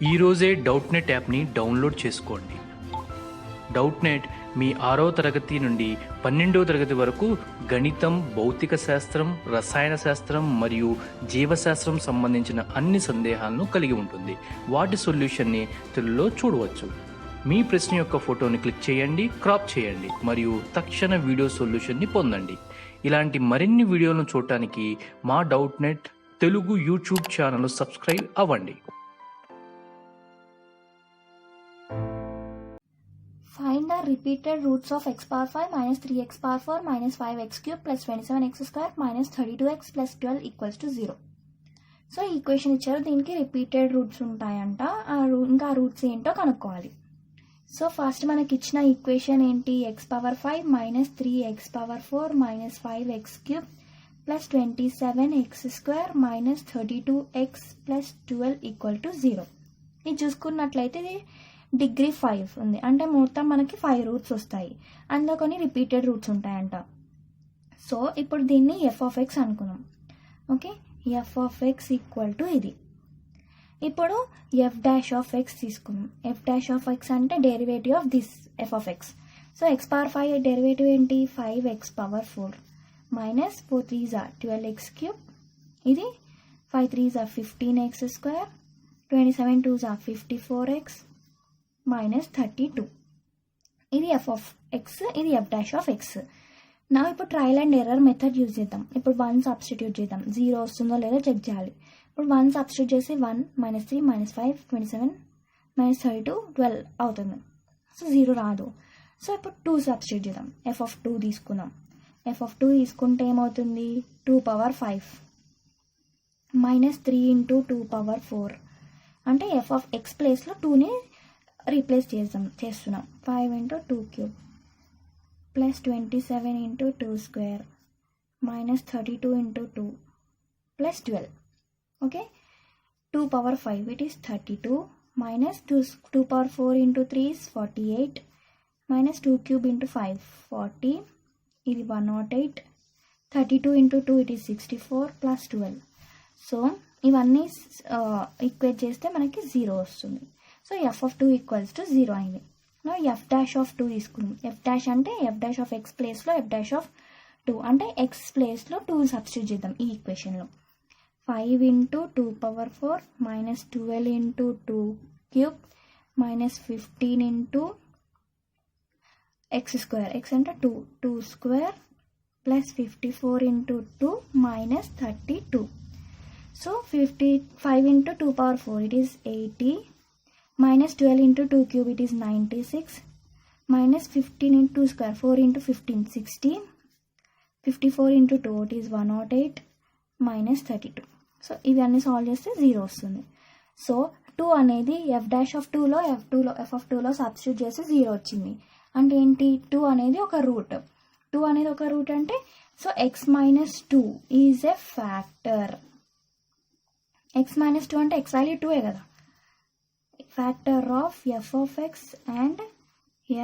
ఈరోజే డౌట్నెట్ యాప్ని డౌన్లోడ్ చేసుకోండి. డౌట్నెట్ మీ 6వ తరగతి నుండి 12వ తరగతి వరకు గణితం, భౌతిక శాస్త్రం, రసాయన శాస్త్రం మరియు జీవశాస్త్రం సంబంధించిన అన్ని సందేహాలను కలిగి ఉంటుంది. వాటి సొల్యూషన్ని తెలుగులో చూడవచ్చు. మీ ప్రశ్న యొక్క ఫోటోని క్లిక్ చేయండి, క్రాప్ చేయండి మరియు తక్షణ వీడియో సొల్యూషన్ని పొందండి. ఇలాంటి మరిన్ని వీడియోలను చూడటానికి మా Doubtnut Telugu YouTube channel subscribe అవ్వండి. Find the repeated roots of x power 5 minus 3x power 4 minus 5x cube plus 27x square minus 32x plus 12 equals to 0. So ఈ ఈక్వేషన్ ఇచ్చారు, దీనికి రిపీటెడ్ రూట్స్ ఉంటాయంట. ఇంకా ఆ రూట్స్ ఏంటో కనుక్కోవాలి. సో ఫస్ట్ మనకి ఇచ్చిన ఈక్వేషన్ ఏంటి? X power 5 minus 3x power 4 minus 5x cube plus 27x square minus 32x plus 12 equal to 0. ఇది చూసుకున్నట్లయితే ఇది డిగ్రీ 5 ఉంది, అంటే మొత్తం మనకి 5 రూట్స్ వస్తాయి. అందులో కొన్ని రిపీటెడ్ రూట్స్ ఉంటాయంట. సో ఇప్పుడు దీన్ని ఎఫ్ ఆఫ్ ఎక్స్ అనుకున్నాం. Okay, F of X equal to ఇది. ఇప్పుడు ఎఫ్ డాష్ ఆఫ్ ఎక్స్ తీసుకున్నాం. ఎఫ్ డాష్ ఆఫ్ ఎక్స్ అంటే derivative of this F of X. So X power 5 derivative ఏంటి? 5x power 4 minus 4 3s are 12x cube, ఇది 5 3s are 15x square, 27 2s are 54x minus 32. ఇది F of X, ఇది F dash of X. నా ఇప్పుడు trial and error method use చేద్దాం. ఇప్పుడు 1 substitute చేద్దాం, 0 వస్తుందో లేదో చెక్ చేయాలి. ఇప్పుడు 1 సబ్స్టిట్యూట్ చేసి 1 మైనస్ 3 మైనస్ 5 27 మైనస్ 32 12 అవుతుంది. సో 0 రాదు. సో ఇప్పుడు 2 సబ్స్టిట్యూట్ చేద్దాం. ఎఫ్ ఆఫ్ 2 తీసుకుందాం. ఎఫ్ ఆఫ్ 2 తీసుకుంటే ఏమవుతుంది? 2 పవర్ 5 మైనస్ 3 ఇంటూ 2 పవర్ 4, అంటే ఎఫ్ ఆఫ్ ఎక్స్ ప్లేస్లో 2ని రీప్లేస్ చేస్తున్నాం. 5 into 2 cube plus 27 into 2 square minus 32 into 2 plus 12. Okay, 2 power 5 it is 32 minus 2 power 4 into 3 is 48 minus 2 cube into 5 40, ఇది 108, 32 into 2 it is 64 plus 12. So ఇవన్నీ equate చేస్తే మనకి 0 వస్తుంది. So F of 2 equals to 0 అయింది. F dash of 2 తీసుకున్నాం. F dash అంటే F dash of X ప్లేస్లో F dash of 2, అంటే ఎక్స్ ప్లేస్లో 2 సబ్స్టిట్యూట్ చేద్దాం ఈ ఈక్వేషన్లో. 5 into 2 power 4 minus 12 into 2 cube minus 15 into X square, X అంటే 2 square plus 54 into 2 minus 32. So 55 into 2 power 4 it is 80 minus 12 into 2 cube it is 96 minus 15 into 2 square 4 into 15 60 54 into 2 it is 108 minus 32. So ఇవన్నీ solve చేస్తే 0 వస్తుంది. So 2 అనేది F dash of 2లో F of 2లో substitute చేస్తే 0 వచ్చింది. అంటే ఏంటి? 2 అనేది ఒక రూట్. 2 అనేది ఒక రూట్ అంటే so X minus 2 is a factor. X minus 2 అంటే ఎక్స్ వాల్యూ 2 కదా, factor of f of x and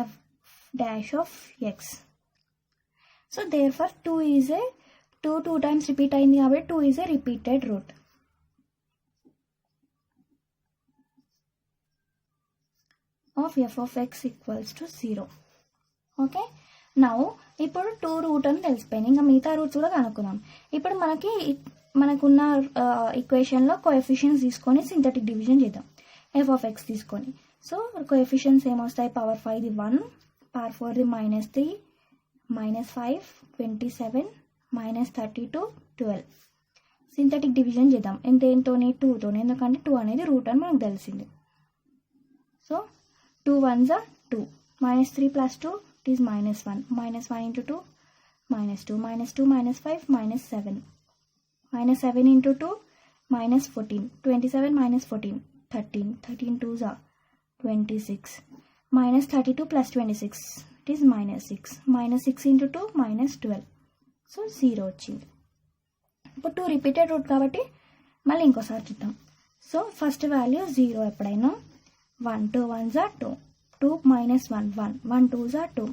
f dash of x. So therefore 2 is a 2 times repeat అయింది కాబట్టి 2 is a repeated root. of f of x equals to 0. Okay, now ఇప్పుడు 2 route అని తెలిసిపోయింది. ఇంకా మిగతా roots కూడా కనుక్కుందాం. ఇప్పుడు మనకున్న ఈక్వేషన్లో కోఎఫిషియన్స్ తీసుకొని సింథటిక్ డివిజన్ చేద్దాం. ఎఫ్ ఆఫ్ ఎక్స్ తీసుకొని. సో కోఎఫిషియన్స్ ఏమొస్తాయి? Power 5 1, power 4 minus 3 minus 5 27 minus 32 12. Synthetic division చేద్దాం. దేనితోని? 2తోని, ఎందుకంటే 2 అనేది రూట్ అని మనకు తెలిసింది. So 2 1s are 2 minus 3 plus 2 it is minus 1 minus 1 into 2 minus 2 minus 2 minus 5 minus 7 minus 7 into 2 minus 14 27 minus 14 13 2s are 26 minus 32 plus 26 it is minus 6 minus 6 into 2 minus 12. So 0 వచ్చింది. ఇప్పుడు 2 repeated route కాబట్టి మళ్ళీ ఇంకోసారి చూద్దాం. So first value 0 ఎప్పుడైనా 1 2 1s are 2 2 minus 1 1 1 2s are 2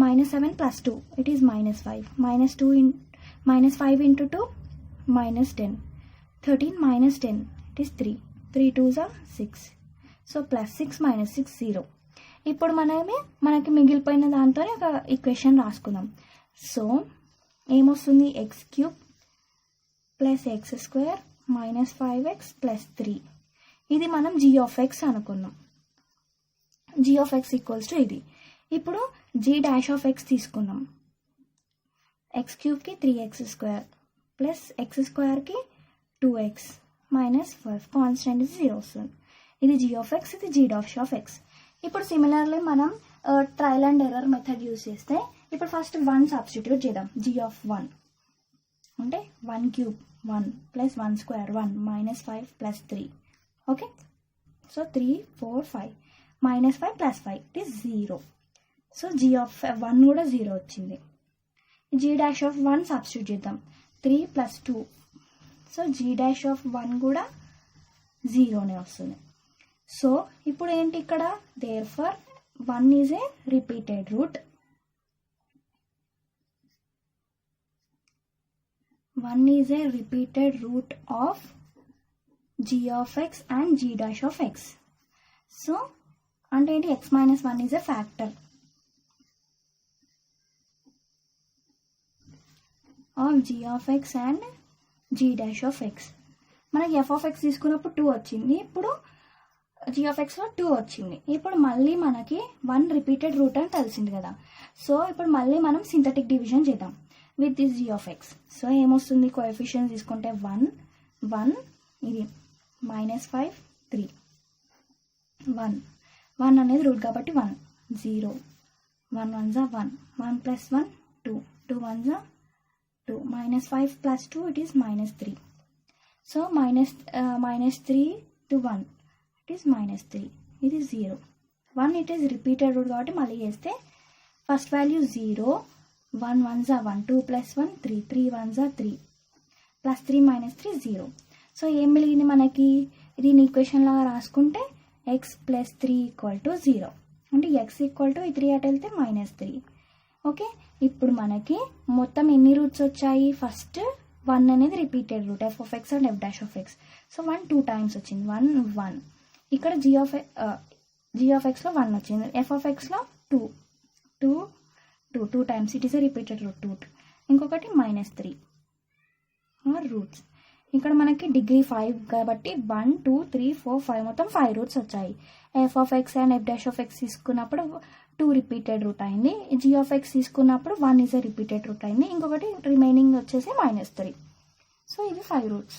minus 7 plus 2 it is minus 5 minus 5 into 2 minus 10 13 minus 10 it is 3 3 2s are 6 so +6 - 6 0. ఇప్పుడు మనకి మిగిలిపోయిన దాంతో ఒక ఈక్వేషన్ రాసుకుందాం. సో ఏమొస్తుంది, x³ + x² - 5x + 3. ఇది మనం g(x) అనుకుందాం. g(x) = ఇది. ఇప్పుడు g' తీసుకుందాం. x³ కి 3x² + x² 2x - 5 కాన్స్టెంట్ 0 వస్తుంది. ఇది g(x), ఇది g'(x). ఇప్పుడు సిమిలర్లీ మనం trial and error method use చేస్తే ఇప్పుడు ఫస్ట్ 1 సబ్స్టిట్యూట్ చేద్దాం. g(1) అంటే 1³ 1 + 1² 1 - 5 + 3. Okay, so 3 4 5 -5 + 5 it is 0. So g(1) కూడా 0 వచ్చింది. g'(1) సబ్స్టిట్యూట్ చేద్దాం. 3 + 2, సో g'(1) కూడా 0నే వస్తుంది. సో ఇప్పుడు ఏంటి ఇక్కడ, therefore 1 is a repeated root. 1 is a repeated root of g(x) and g'(x). So అంటే ఏంటి, x - 1 is a factor of g(x) and g'(x). మనకి f(x) తీసుకున్నప్పుడు 2 వచ్చింది, ఇప్పుడు g(x)లో 2 వచ్చింది. ఇప్పుడు మళ్ళీ మనకి 1 రిపీటెడ్ రూట్ అని తెలిసింది కదా. సో ఇప్పుడు మళ్ళీ మనం సింథటిక్ డివిజన్ చేద్దాం విత్ దిస్ g(x). సో ఏమొస్తుంది, కోఎఫిషియన్స్ తీసుకుంటే 1 1, ఇది -5 3, 1 1 అనేది రూట్ కాబట్టి 1 0, 1 1 1 1 + 1 2 2 1 2, -5 + 2 it is -3. So -3 to 1 it is -3, ఇది 0 1 it is రిపీటెడ్ రూట్ కాబట్టి మళ్ళీ చేస్తే ఫస్ట్ వాల్యూ 0, 1 1 1 2 + 1 3 3 1 3 +3 - 3 0. సో ఏం మిగిలింది మనకి, దీని ఈక్వేషన్ లాగా రాసుకుంటే x + 3 = 0. అంటే x = 3 అటు వెళ్తే -3. ఓకే, ఇప్పుడు మనకి మొత్తం ఎన్ని రూట్స్ వచ్చాయి, ఫస్ట్ 1 అనేది repeated root f(x) and f'(x). So 1 2 times వచ్చింది, 1 1. ఇక్కడ g(x)లో 1 వచ్చింది, f(x)లో 2 2 2 2 times, it is a repeated root 2. ఇంకొకటి -3 రూట్స్. ఇక్కడ మనకి డిగ్రీ 5 కాబట్టి 1 2 3 4 5 మొత్తం 5 రూట్స్ వచ్చాయి. f(x) and f'(x) తీసుకున్నప్పుడు 2 రిపీటెడ్ రూట్ అయింది. g(x) తీసుకున్నప్పుడు 1 ఈజ్ ఏ రిపీటెడ్ రూట్ అయింది. ఇంకొకటి రిమైనింగ్ వచ్చేసి -3. సో ఇవి 5 రూట్స్.